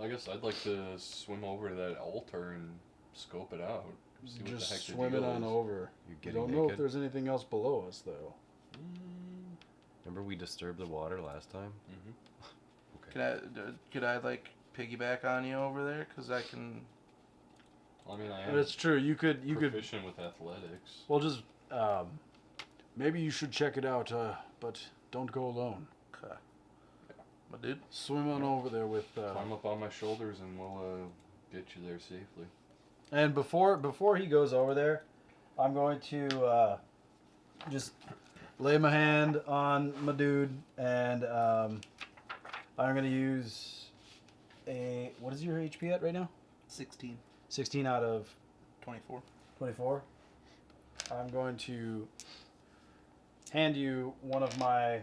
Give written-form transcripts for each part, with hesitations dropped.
I guess I'd like to swim over to that altar and scope it out. See what Just the heck the swim it deal on is. over. You're We getting don't naked. know if there's anything else below us, though. Remember we disturbed the water last time? Mm-hmm. Could I like piggyback on you over there? Cause I can. I mean, I am That's true. You could. proficient with athletics. Well, just maybe you should check it out. But don't go alone. Okay. My dude. Swim on over there with. Climb up on my shoulders and we'll get you there safely. And before he goes over there, I'm going to just lay my hand on my dude, and I'm going to use a. What is your HP at right now? 16. 16 out of 24. 24. I'm going to hand you one of my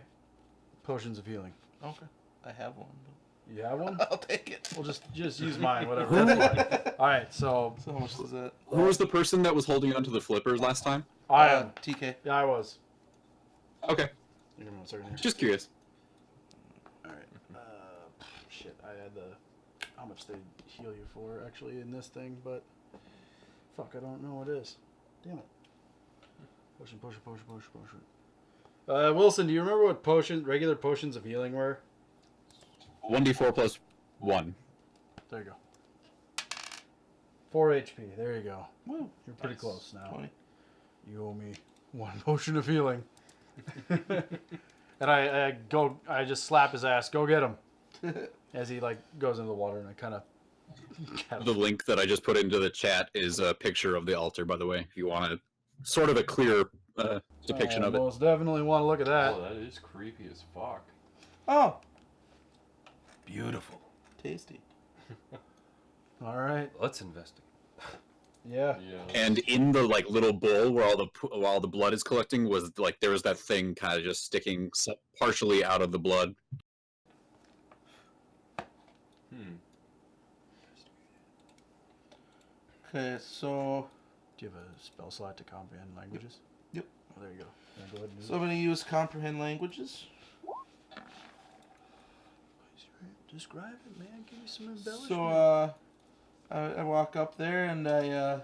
potions of healing. Okay. I have one. You have one? I'll take it. Well, just use mine, whatever. That's fine. All right, so So how much is that? Who was the person that was holding onto the flippers last time? I am. TK. Yeah, I was. Okay, Give me one second here. just curious. All right. Shit, I had how much they heal you for actually in this thing, but fuck, I don't know what it is. Damn it. Potion. Wilson, do you remember what regular potions of healing were? 1d4 plus 1. There you go. 4 HP. There you go. Woo. You're pretty Nice. close now. 20. You owe me 1 potion of healing. And I just slap his ass. Go get him. As he goes into the water, and I kind of. The link that I just put into the chat is a picture of the altar, by the way, if you want a sort of a clear depiction of it. Most definitely want to look at that. Oh, that is creepy as fuck. Oh. Beautiful. Tasty. All right. Let's investigate. Yeah. Yeah. And in the little bowl where all the blood is collecting was there was that thing kind of just sticking partially out of the blood. Okay, so Do you have a spell slot to comprehend languages? Yep. Oh, there you go. Yeah, go ahead and I'm gonna use comprehend languages. describe it, man. Give me some embellishment. So I walk up there and I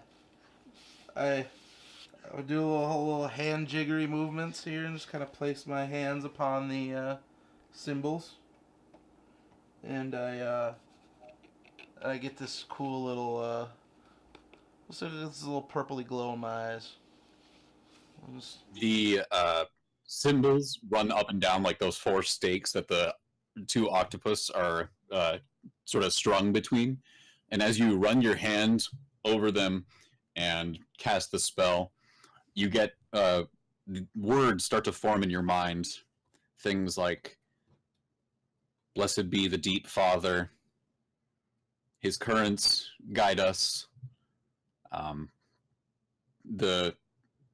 do a little hand jiggery movements here and just kind of place my hands upon the symbols, and I get this cool little this little purpley glow in my eyes. The symbols run up and down like those 4 stakes that the 2 octopus are sort of strung between. And as you run your hand over them and cast the spell, you get words start to form in your mind. Things like, "Blessed be the deep Father. His currents guide us. The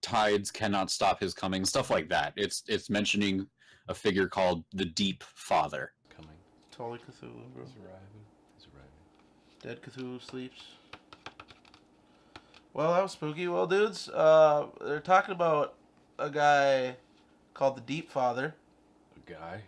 tides cannot stop his coming." Stuff like that. It's mentioning a figure called the Deep Father. Coming. Totally Cthulhu, bro. He's arriving. He's arriving. Dead Cthulhu sleeps. Well, that was spooky. Well, dudes, they're talking about a guy called the Deep Father. A guy?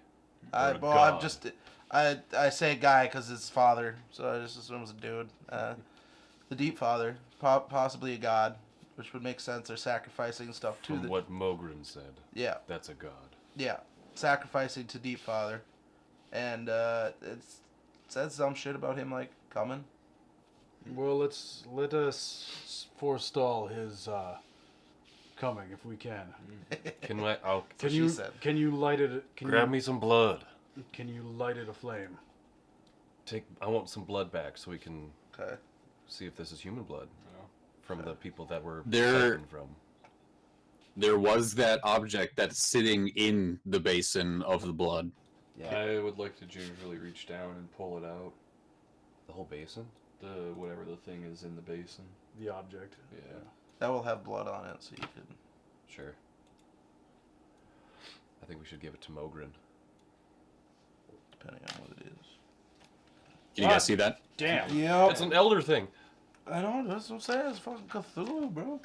I'm god. just, I say guy because it's father, so I just assume it's a dude. The Deep Father, possibly a god, which would make sense. They're sacrificing stuff to From what Mogren said. Yeah, That's a god. yeah, sacrificing to Deep Father, and it says some shit about him coming. Well, let us forestall his coming if we can. I'll Can she you said. can you light it? grab me some blood. Can you light it aflame? I want some blood back so we can Okay. see if this is human blood Yeah. from the people that were There- taken from. There was that object that's sitting in the basin of the blood. Yeah. I would like to gingerly reach down and pull it out. The whole basin? Whatever the thing is in the basin. The object. Yeah. That will have blood on it, so you could. Sure. I think we should give it to Mogren. Depending on what it is. Can you guys see that? Damn. Yep. It's an elder thing. I know, that's what I'm saying. It's fucking Cthulhu, bro.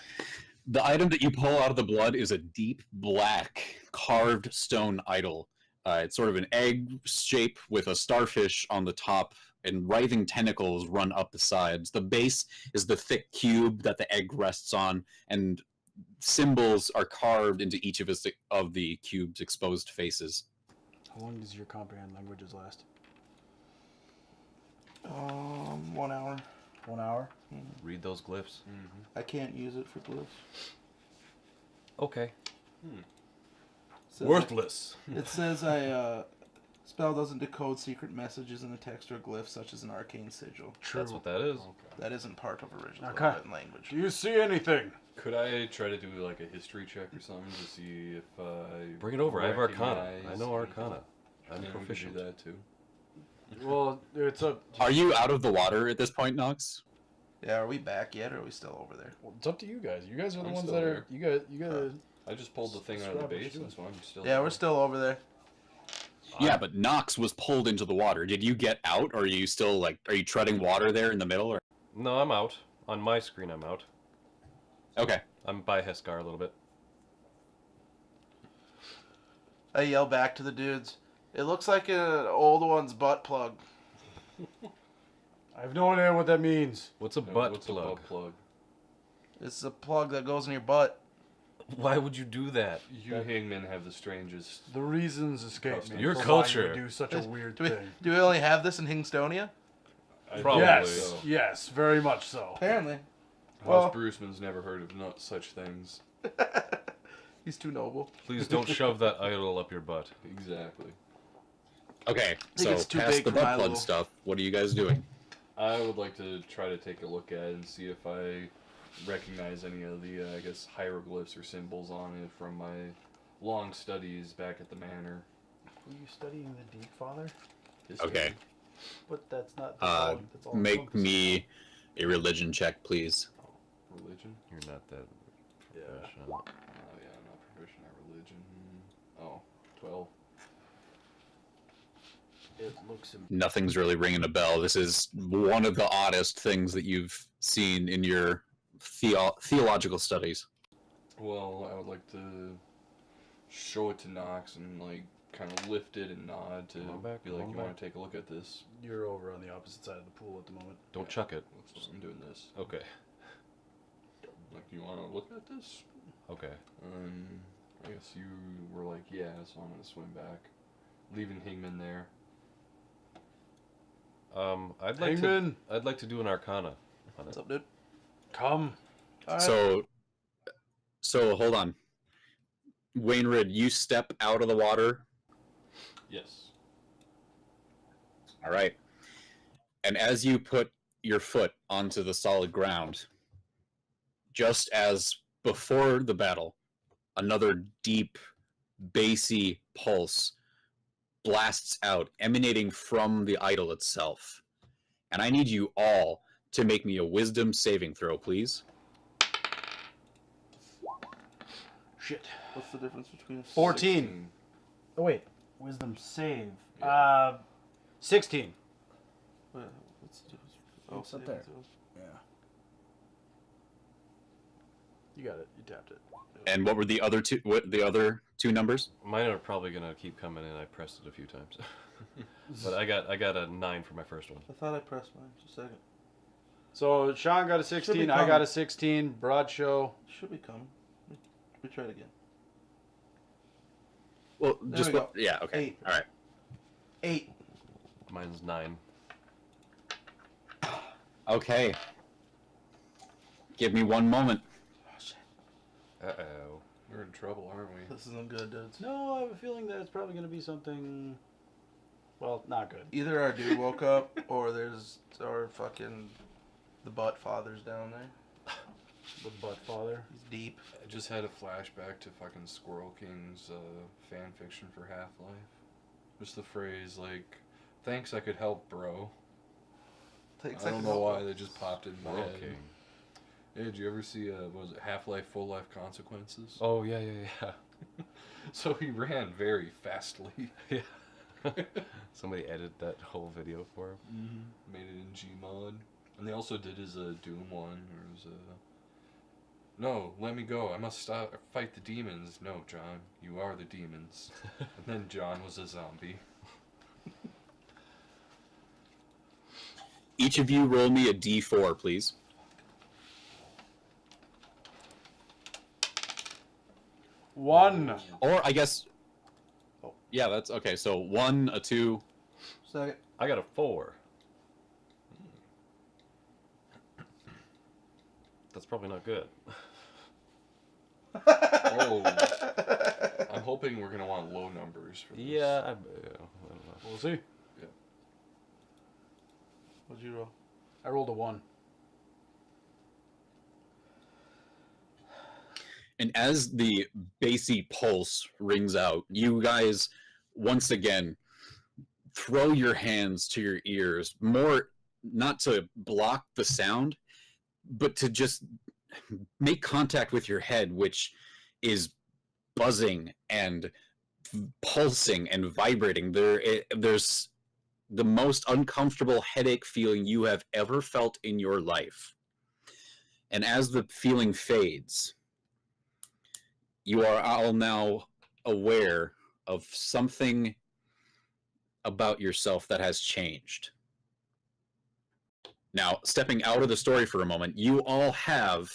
The item that you pull out of the blood is a deep black carved stone idol It's sort of an egg shape with a starfish on the top, and writhing tentacles run up the sides. The base is the thick cube that the egg rests on, and symbols are carved into each of the cube's exposed faces. How long does your comprehend languages last? 1 hour. 1 hour? Read those glyphs. I can't use it for glyphs. Okay. Says Worthless. It says spell doesn't decode secret messages in a text or glyph such as an arcane sigil. True. That's what that is. That isn't part of original Okay. language. Do you see anything? Could I try to do like a history check or something to see if I Bring it over. I have Arcana. I recognize know anything? Arcana. I'm Yeah, we could proficient. do that too. Well, it's up. Are you out of the water at this point, Nox? Yeah, are we back yet, or are we still over there? It's up to you guys. You guys are the I'm ones still that are. You gotta. I just pulled the thing out of the Scrap what basin, you're so I'm still. Yeah, we're still over there. Yeah, but Nox was pulled into the water. Did you get out, or are you still are you treading water there in the middle? Or No, I'm out. On my screen, I'm out. okay, I'm by Heskar a little bit. I yell back to the dudes. It looks like an old one's butt plug. I have no idea what that means. What's a No, butt what's plug? a butt plug? It's a plug that goes in your butt. Why would you do that? You hangmen have the strangest. The reasons escape me. Custom. Your for culture. Why you would do such a weird Do we, thing. do we only have this in Hingstonia? Probably. Yes. So. Yes. Very much so. Apparently. House Well- Bruceman's never heard of not such things. He's too noble. Please don't shove that idol up your butt. Exactly. okay. think So it's too past big the for my butt plug little- stuff, what are you guys doing? I would like to try to take a look at it and see if I recognize any of the, I guess, hieroglyphs or symbols on it from my long studies back at the manor. Were you studying the Deep Father? History. Okay. But that's not. That's all Make me a religion check, please. Religion? You're not that Yeah. professional. Oh yeah, I'm not proficient at religion. Oh, 12. It looks. Nothing's really ringing a bell. This is one of the oddest things that you've seen in your theological studies. Well, I would like to show it to Nox and like kind of lift it and nod to Come on back, be like, come on you want back." to take a look at this? You're over on the opposite side of the pool at the moment. Don't chuck it. I'm doing this. Okay. Like, you want to look at this? Okay. I guess you were like, yeah, so I'm gonna swim back, leaving Hingman there. I'd like Hangman. to. I'd like to do an Arcana on What's it. up, dude? Come. All right. So hold on. Waynrid, you step out of the water. Yes. All right. And as you put your foot onto the solid ground, just as before the battle, another deep, bassy pulse blasts out, emanating from the idol itself. And I need you all to make me a wisdom saving throw, please. Shit. What's the difference between a 14. 16. Oh wait. Wisdom save. Yeah. 16. What's the difference? Oh, It's up there. Yeah. You got it. You tapped it. And what were the other two? What the other two numbers? Mine are probably gonna keep coming in. I pressed it a few times, but I got a 9 for my first one. I thought I pressed mine. Just a second. So Sean got a 16. I coming. got a 16. Broad show. Should be coming. We try it again. Well, There just we what? Yeah. Okay. 8. All right. 8. Mine's 9. Okay. Give me one moment. Oh, shit. Uh-oh. We're in trouble, aren't we? This isn't good, dudes. No, I have a feeling that it's probably going to be something. Well, not good. Either our dude woke up, or there's our fucking the butt father's down there. The butt father. He's deep. I just had a flashback to fucking Squirrel King's fan fiction for Half-Life. Just the phrase like, "Thanks, I could help, bro." Takes I don't know why they just popped in my head. Okay. Hey, did you ever see what was it, Half-Life Full Life Consequences? Oh yeah. So he ran very fastly. Yeah. Somebody edited that whole video for him. Made it in Gmod. And they also did his Doom one, or his No, let me go. I must stop. Fight the demons. No, John, you are the demons. And then John was a zombie. Each of you roll me a d4, please. One. Or I guess. Oh, yeah, that's okay. So 1, a 2. Second. I got a 4. That's probably not good. Oh. I'm hoping we're gonna want low numbers for this. Yeah, I don't know. We'll see. What'd you roll? I rolled a 1. And as the bassy pulse rings out, you guys once again throw your hands to your ears, more not to block the sound, but to just make contact with your head, which is buzzing and pulsing and vibrating. There's the most uncomfortable headache feeling you have ever felt in your life. And as the feeling fades, you are all now aware of something about yourself that has changed. Now, stepping out of the story for a moment, you all have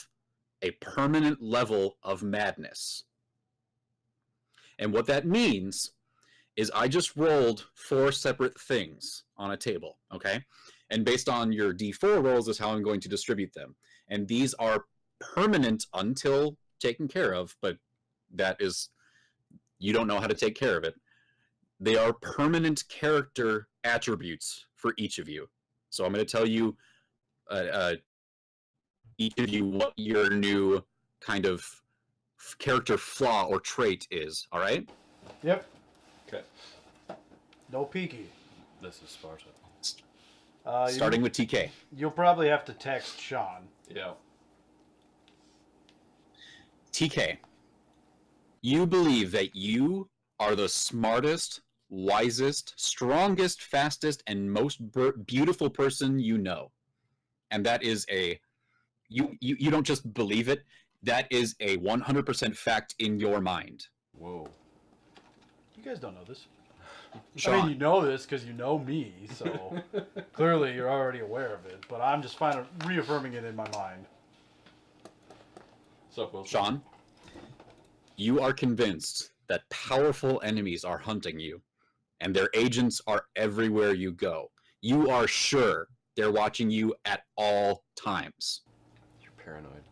a permanent level of madness. And what that means is I just rolled 4 separate things on a table, okay? And based on your D4 rolls is how I'm going to distribute them. And these are permanent until taken care of, but that is, you don't know how to take care of it. They are permanent character attributes for each of you. So I'm going to tell you, each of you, what your new kind of character flaw or trait is, all right? Yep. Okay. No peeky. This is Sparta. Starting with TK. You'll probably have to text Sean. Yeah. TK, you believe that you are the smartest, wisest, strongest, fastest, and most beautiful person you know. And that is you don't just believe it, that is a 100% fact in your mind. Whoa. You guys don't know this. Sean. I mean, you know this because you know me, so clearly you're already aware of it, but I'm just reaffirming it in my mind. What's up, Wilson? Sean, you are convinced that powerful enemies are hunting you, and their agents are everywhere you go. You are sure they're watching you at all times. You're paranoid.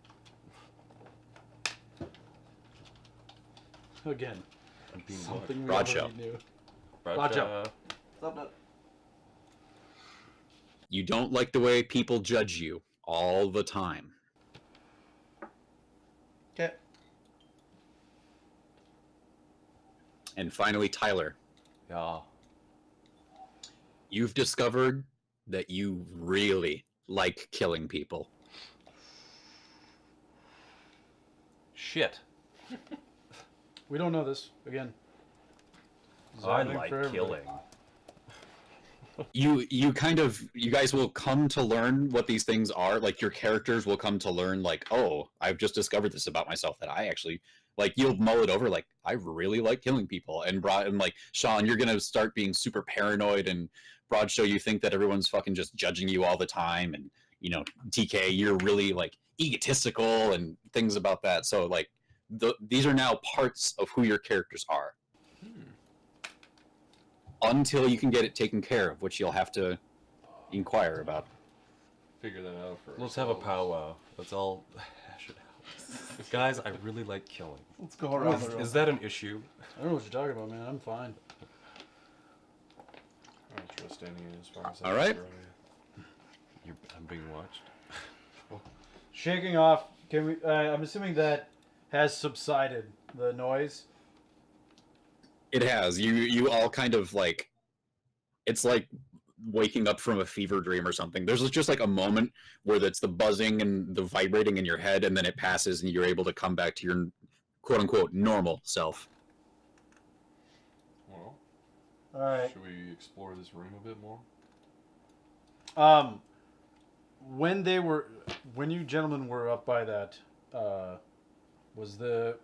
Again, I'm being something we Broad already show. knew. Roger. Roger. You don't like the way people judge you all the time. Okay. And finally, Tyler, Yeah. you've discovered that you really like killing people. Shit. We don't know this. Again. I Zoning like for everybody. killing. You guys will come to learn what these things are. Like, your characters will come to learn, like, oh, I've just discovered this about myself that I actually, like, you'll mull it over, like, I really like killing people. And like, Sean, you're gonna start being super paranoid, and Broad Show, you think that everyone's fucking just judging you all the time, and, you know, TK, you're really, like, egotistical and things about that. So, like, these are now parts of who your characters are. Until you can get it taken care of, which you'll have to inquire about. Figure that out first. Let's have a powwow. Let's all hash it out. Guys, I really like killing. Let's go around the Is, room. is that an issue? I don't know what you're talking about, man. I'm fine. I don't trust any as far as All right. I'm being watched. Shaking off. Can we? I'm assuming that has subsided. The noise. It has. You all kind of, like, it's like waking up from a fever dream or something. There's just like a moment where that's the buzzing and the vibrating in your head, and then it passes and you're able to come back to your quote unquote normal self. Well, All right. should we explore this room a bit more? When you gentlemen were up by that what was the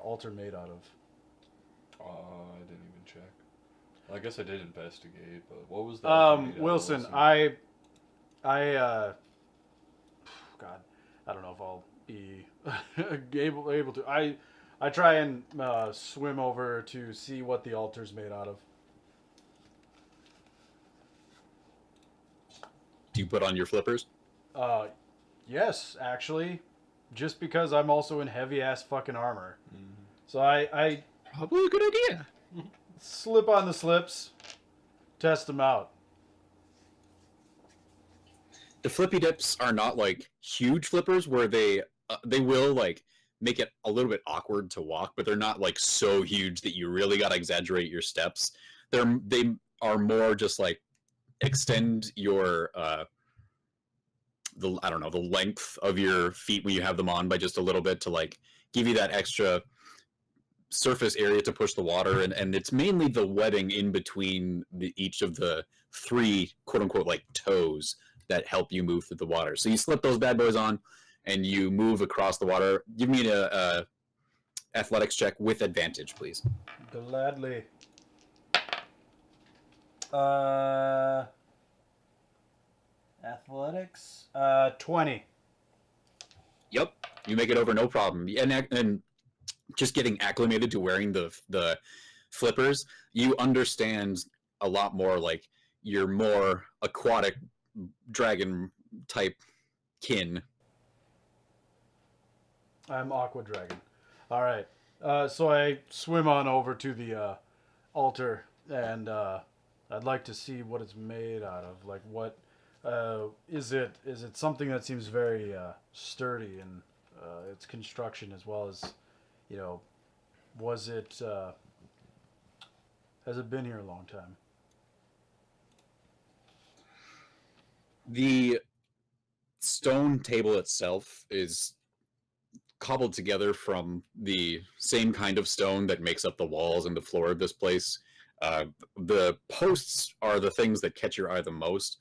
altar made out of? I didn't even check. I guess I did investigate, but what was the altar made out of, Wilson, God, I don't know if I'll be able to. I try and swim over to see what the altar's made out of. Do you put on your flippers? Yes, actually, just because I'm also in heavy ass fucking armor. Mm-hmm. So I Probably a good idea. slip on the slips, test them out. The flippy dips are not like huge flippers where they will like make it a little bit awkward to walk, but they're not like so huge that you really got to exaggerate your steps. They are more just like extend your the length of your feet when you have them on by just a little bit to like give you that extra surface area to push the water, and it's mainly the wetting in between each of the three quote unquote like toes that help you move through the water. So you slip those bad boys on and you move across the water. Give me a athletics check with advantage, please. Gladly. Athletics. 20. Yep, you make it over no problem. And just getting acclimated to wearing the flippers, you understand a lot more. Like you're more aquatic dragon type kin. I'm Aqua Dragon. All right. So I swim on over to the altar, and I'd like to see what it's made out of. Like, what is it? Is it something that seems very sturdy in its construction, as well as, you know, was it? Has it been here a long time? The stone table itself is cobbled together from the same kind of stone that makes up the walls and the floor of this place. The posts are the things that catch your eye the most.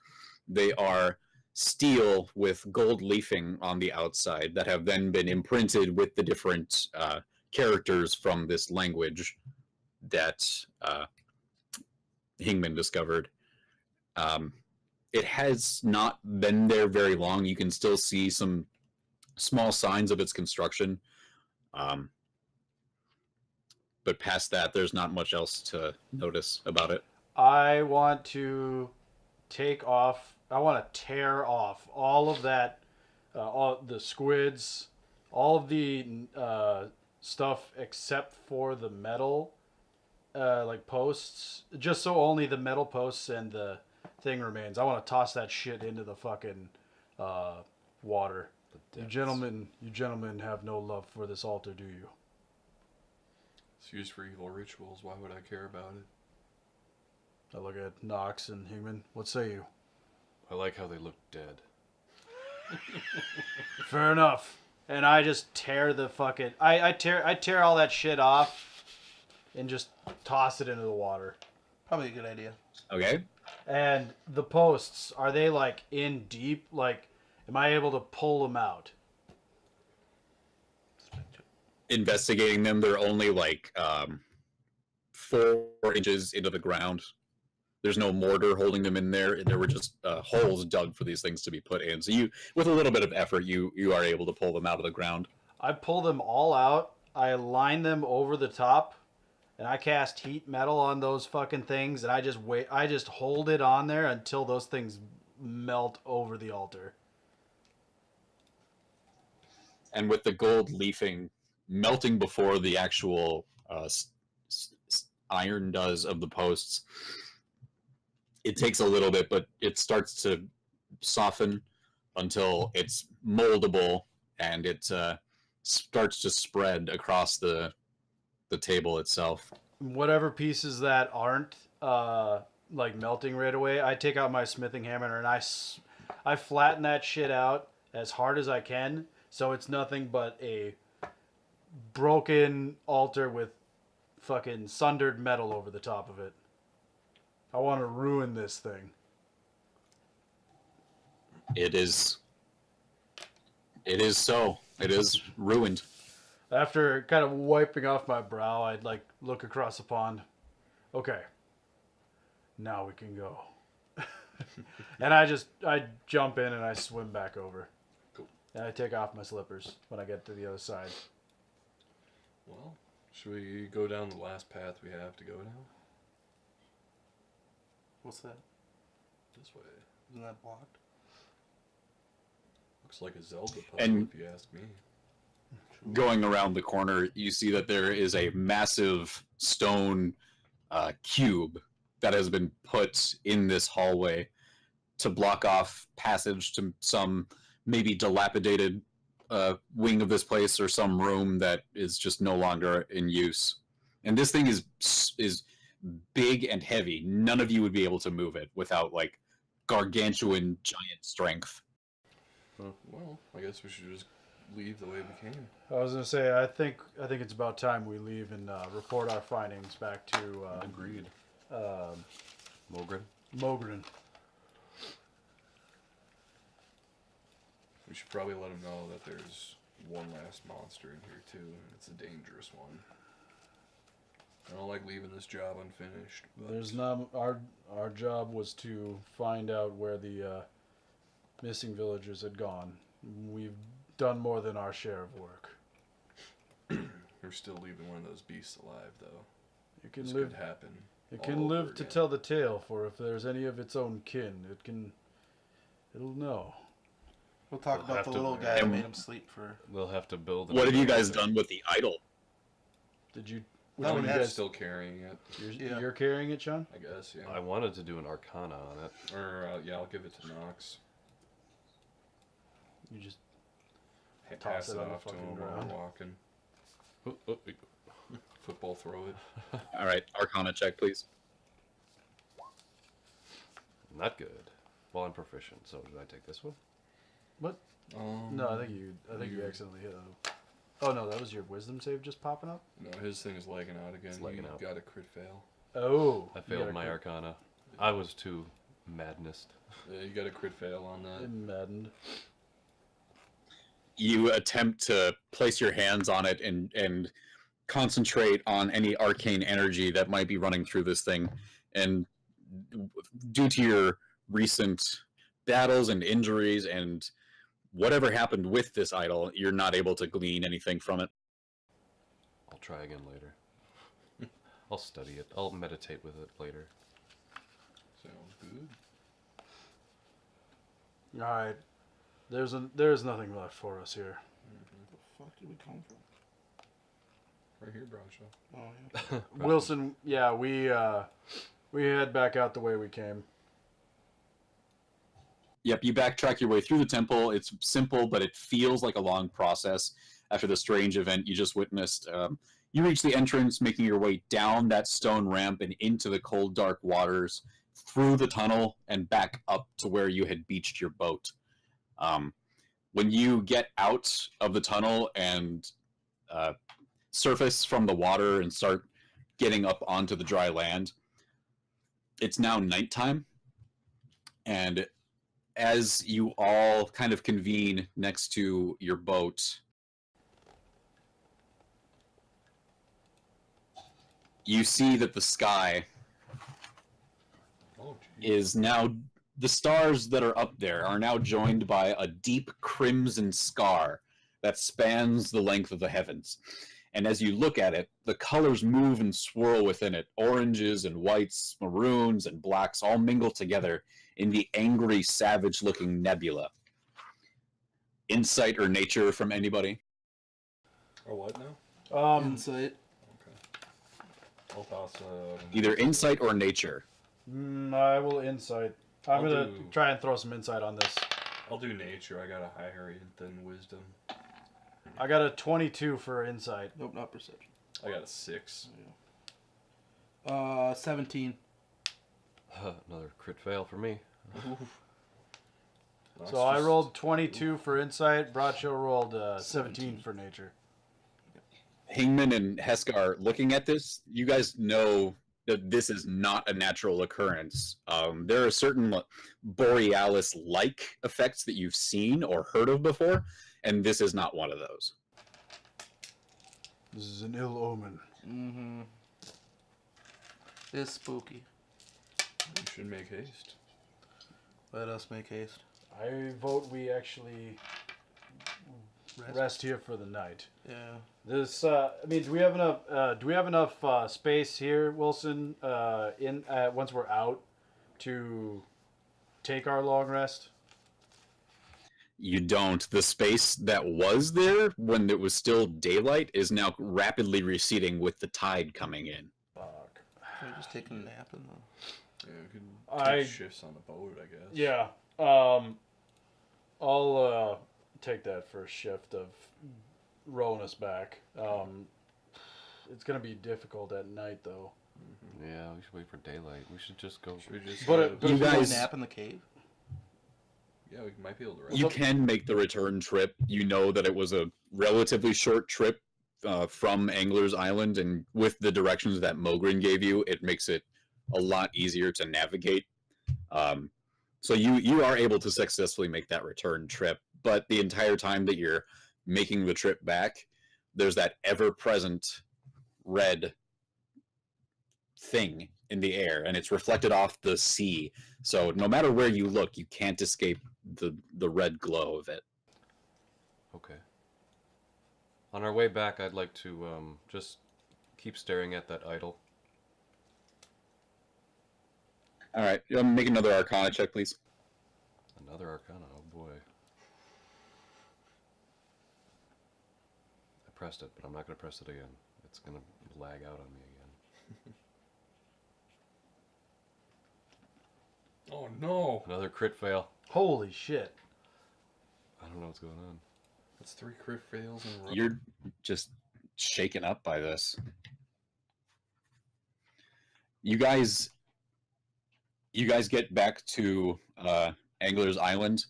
They are steel with gold leafing on the outside that have then been imprinted with the different characters from this language that Hingman discovered. It has not been there very long. You can still see some small signs of its construction. But past that, there's not much else to notice about it. I want to I want to tear off all of that, all the squids, all of the stuff except for the metal, like posts, just so only the metal posts and the thing remains. I want to toss that shit into the fucking water. You gentlemen have no love for this altar, do you? It's used for evil rituals. Why would I care about it? I look at Nox and Hingman. What say you? I like how they look dead. Fair enough. And I just tear the fucking I tear all that shit off and just toss it into the water. Probably a good idea. Okay. And the posts, are they like in deep? Like, am I able to pull them out? Investigating them, they're only like 4 inches into the ground. There's no mortar holding them in there. There were just holes dug for these things to be put in. So you, with a little bit of effort, you are able to pull them out of the ground. I pull them all out. I line them over the top, and I cast heat metal on those fucking things, and I just wait. I just hold it on there until those things melt over the altar. And with the gold leafing melting before the actual iron does of the posts, it takes a little bit, but it starts to soften until it's moldable, and it starts to spread across the table itself. Whatever pieces that aren't like melting right away, I take out my smithing hammer and I flatten that shit out as hard as I can, so it's nothing but a broken altar with fucking sundered metal over the top of it. I want to ruin this thing. It It is so. It is ruined. After kind of wiping off my brow, I'd like look across the pond. Okay. Now we can go. And I jump in and I swim back over. Cool. And I take off my slippers when I get to the other side. Well, should we go down the last path we have to go down? What's that? This way. Isn't that blocked? Looks like a Zelda puzzle, And- if you ask me. Going around the corner, you see that there is a massive stone cube that has been put in this hallway to block off passage to some maybe dilapidated wing of this place or some room that is just no longer in use. And this thing is big and heavy. None of you would be able to move it without like gargantuan giant strength. Well, I guess we should just leave the way we came. I was gonna say I think it's about time we leave and report our findings back to Agreed. Mogren. Mogren. We should probably let them know that there's one last monster in here too, and it's a dangerous one. I don't like leaving this job unfinished. But There's not our job was to find out where the missing villagers had gone. We've done more than our share of work. we're still leaving one of those beasts alive, though. It can This live. could happen. It all can over live to again. tell the tale. For if there's any of its own kin, it'll know. We'll talk We'll about have the to- little guy that Um, made him sleep for. We'll have to build. What have you another guys weapon. done with the idol? Did you? No, Which one we of had you guys? Still carrying it, You're, Yeah. you're carrying it, Sean. I guess. Yeah. I wanted to do an Arcana on it. Or yeah, I'll give it to Knox. You just Pass Toss it it on the off to fucking him while ground. we're walking. Oh, oh, Football throw it. All right, Arcana check, please. not good. Well, I'm proficient, so did I take this one? what? Um, No, I think you accidentally hit it. Oh no, that was your wisdom save just popping up. No, his thing is lagging out again. It's lagging He out. got a crit fail. Oh, I you failed got my a Arcana. I was too madness. Yeah, you got a crit fail on that. maddened. You attempt to place your hands on it and concentrate on any arcane energy that might be running through this thing. And due to your recent battles and injuries and whatever happened with this idol, you're not able to glean anything from it. I'll try again later. I'll study it. I'll meditate with it later. Sounds good. All right, there's nothing left for us here. The fuck did we come from? Right here, Bradshaw. Oh yeah. Wilson, yeah, we head back out the way we came. Yep, you backtrack your way through the temple. It's simple, but it feels like a long process after the strange event you just witnessed. You reach the entrance, making your way down that stone ramp and into the cold, dark waters, through the tunnel, and back up to where you had beached your boat. When you get out of the tunnel and surface from the water and start getting up onto the dry land, it's now nighttime, and as you all kind of convene next to your boat, you see that the sky Oh, geez. is now, the stars that are up there are now joined by a deep crimson scar that spans the length of the heavens. And as you look at it, the colors move and swirl within it. Oranges and whites, maroons and blacks all mingle together in the angry, savage-looking nebula. Insight or nature from anybody? Or what now? Insight. Okay. I'll toss. Either insight or nature. I will insight. I'm I'll gonna do- try and throw some insight on this. I'll do nature. I got a higher than wisdom. I got a 22 for insight. Nope, not perception. I got a 6. 17. Another crit fail for me. That's So I just- rolled 22 for insight. Bradshaw rolled 17 for nature. Hingman and Heskar, looking at this, you guys know that this is not a natural occurrence. There are certain Borealis-like effects that you've seen or heard of before, and this is not one of those. This is an ill omen. Mm-hmm. It's spooky. We should make haste. Let us make haste. I vote we actually rest here for the night. Yeah. This, I mean, do we have enough? Do we have enough space here, Wilson? Once we're out, to take our long rest. You don't. The space that was there when it was still daylight is now rapidly receding with the tide coming in. Fuck. Can we just take a nap in the... Yeah, we could take shifts on the boat, I guess. Yeah. I'll take that first shift of rowing us back. It's gonna be difficult at night though. Yeah, we should wait for daylight. We should just go. Should we just? But You Can we guys- nap in the cave? Yeah, we might be able to rest. You can make the return trip. You know that it was a relatively short trip from Angler's Island, and with the directions that Mogren gave you, it makes it a lot easier to navigate. So you are able to successfully make that return trip, but the entire time that you're making the trip back, there's that ever-present red thing in the air, and it's reflected off the sea. So no matter where you look, you can't escape the red glow of it. Okay. On our way back, I'd like to just keep staring at that idol. All right, make another Arcana check, please. Another Arcana. Oh boy. I pressed it, but I'm not going to press it again. It's going to lag out on me again. Oh no! Another crit fail. Holy shit. I don't know what's going on. That's 3 crit fails in a row. You're just shaken up by this. You guys get back to Angler's Island,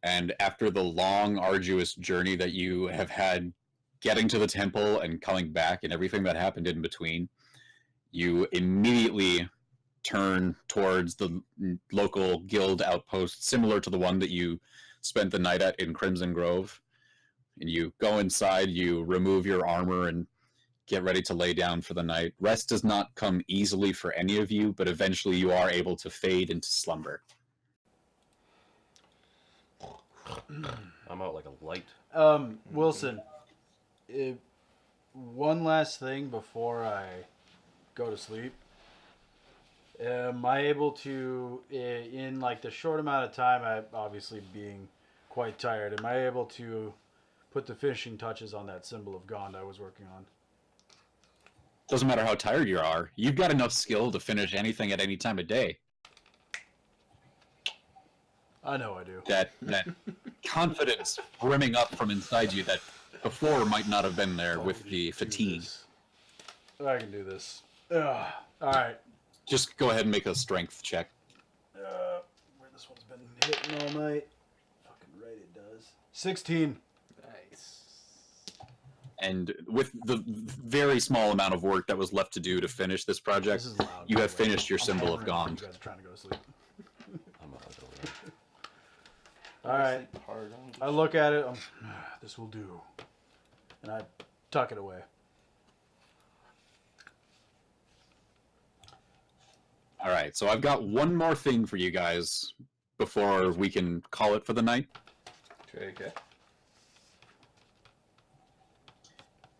and after the long, arduous journey that you have had getting to the temple and coming back and everything that happened in between, you immediately turn towards the local guild outpost, similar to the one that you spent the night at in Crimson Grove. And you go inside, you remove your armor, and get ready to lay down for the night. Rest does not come easily for any of you, but eventually you are able to fade into slumber. I'm out like a light. Wilson, one last thing before I go to sleep. Am I able to, in like the short amount of time, I obviously being quite tired, am I able to put the finishing touches on that symbol of Gond I was working on? Doesn't matter how tired you are, you've got enough skill to finish anything at any time of day. I know I do. That confidence brimming up from inside you that before might not have been there with the fatigue. I can do this. All right. Just go ahead and make a strength check. Where this one's been hitting all night. Fucking right it does. 16. Nice. And with the very small amount of work that was left to do to finish this project, This is loud. you have by the way. finished your I'm symbol of hammering Gond. You guys are trying to go to sleep. I'm out over there. All right. Sleep hard. I don't give I look at it. This will do. And I tuck it away. All right, so I've got one more thing for you guys before we can call it for the night. Okay.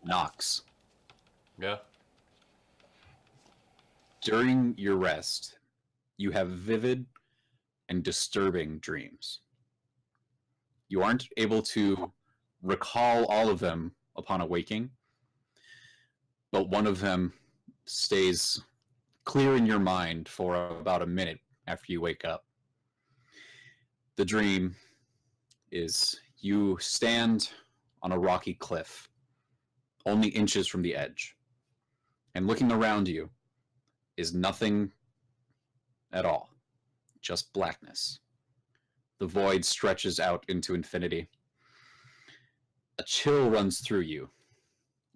Nox. Yeah? During your rest, you have vivid and disturbing dreams. You aren't able to recall all of them upon awaking, but one of them stays clear in your mind for about a minute after you wake up. The dream is you stand on a rocky cliff, only inches from the edge, and looking around you is nothing at all, just blackness. The void stretches out into infinity. A chill runs through you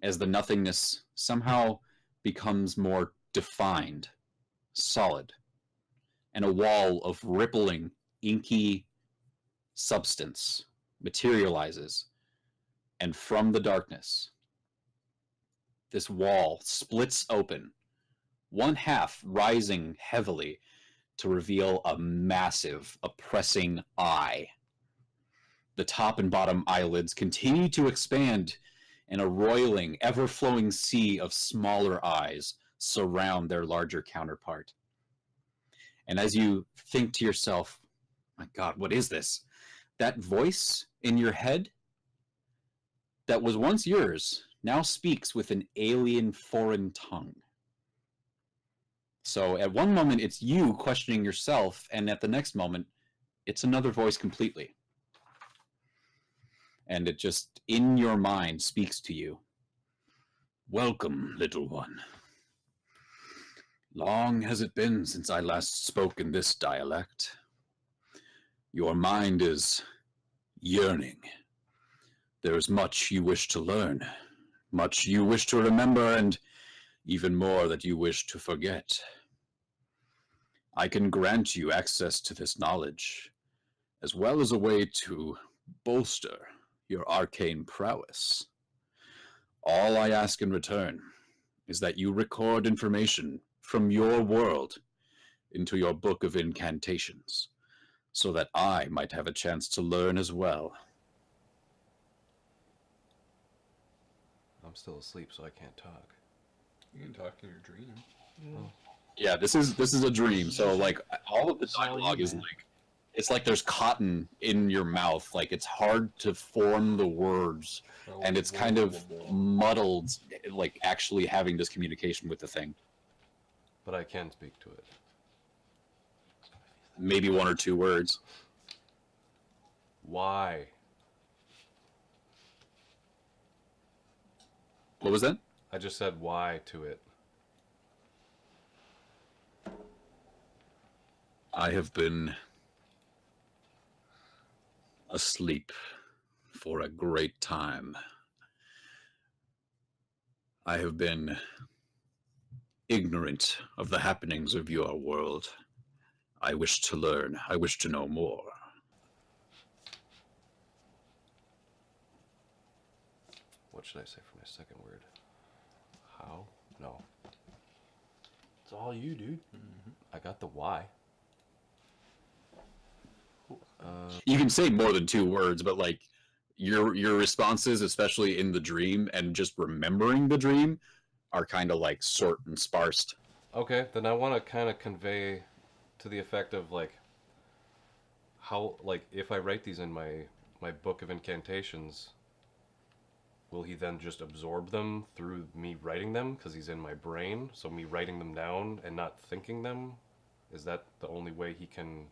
as the nothingness somehow becomes more defined, solid, and a wall of rippling, inky substance materializes And from the darkness, this wall splits open, one half rising heavily to reveal a massive, oppressing eye. The top and bottom eyelids continue to expand, and a roiling, ever-flowing sea of smaller eyes surround their larger counterpart. And as you think to yourself, my God, what is this? That voice in your head that was once yours now speaks with an alien foreign tongue. So at one moment, it's you questioning yourself, and at the next moment, it's another voice completely. And it just, in your mind, speaks to you. Welcome, little one. Long has it been since I last spoke in this dialect. Your mind is yearning. There is much you wish to learn, much you wish to remember, and even more that you wish to forget. I can grant you access to this knowledge, as well as a way to bolster your arcane prowess. All I ask in return is that you record information from your world into your book of incantations, so that I might have a chance to learn as well. I'm still asleep, so I can't talk. You can talk in your dream. Oh. Yeah, this is a dream. So like all of the dialogue is like, it's like there's cotton in your mouth. Like it's hard to form the words, and it's kind of muddled. Like actually having this communication with the thing. But I can speak to it. Maybe one or two words. Why? What was that? I just said why to it. I have been asleep for a great time. I have been ignorant of the happenings of your world. I wish to learn. I wish to know more. What should I say for my second word? How? No. It's all you, dude. I got the why. You can say more than two words, but like your responses, especially in the dream and just remembering the dream, are kind of like short and sparse. Okay, then I want to kind of convey to the effect of like how, like, if I write these in my book of incantations, will he then just absorb them through me writing them because he's in my brain? So me writing them down and not thinking them, is that the only way he can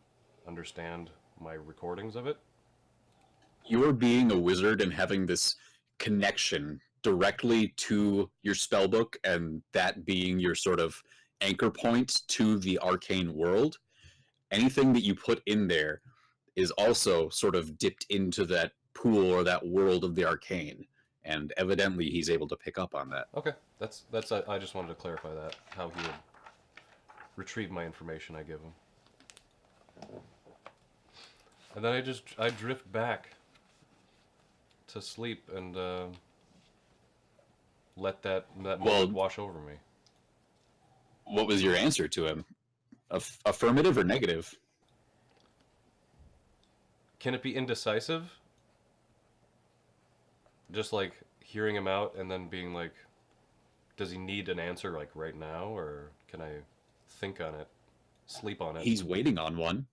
understand my recordings of it? You are being a wizard and having this connection directly to your spellbook, and that being your sort of anchor point to the arcane world. Anything that you put in there is also sort of dipped into that pool or that world of the arcane, and evidently he's able to pick up on that. Okay, that's I just wanted to clarify that, how he would retrieve my information I give him. And then I drift back to sleep and let that moment wash over me. What was your answer to him? Affirmative or negative? Can it be indecisive? Just like hearing him out and then being like, does he need an answer like right now, or can I think on it, sleep on it? He's waiting on one.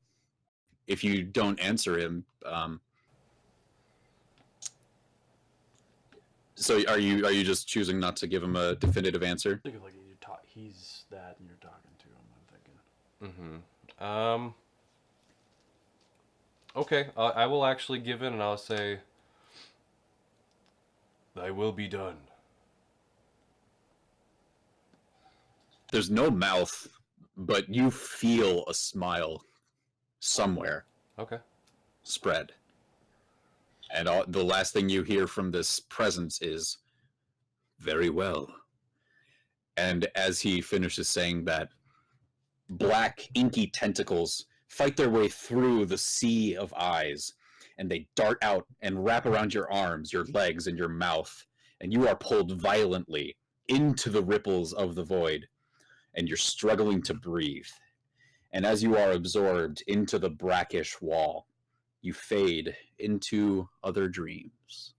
If you don't answer him, so are you just choosing not to give him a definitive answer? Think of like he's that, and you're talking to him. I'm thinking. Okay, I will actually give in, and I'll say, "Thy will be done." There's no mouth, but you feel a smile somewhere. Okay. Spread. And the last thing you hear from this presence is, "Very well." And as he finishes saying that, black, inky tentacles fight their way through the sea of eyes, and they dart out and wrap around your arms, your legs, and your mouth, and you are pulled violently into the ripples of the void, and you're struggling to breathe. And as you are absorbed into the brackish wall, you fade into other dreams.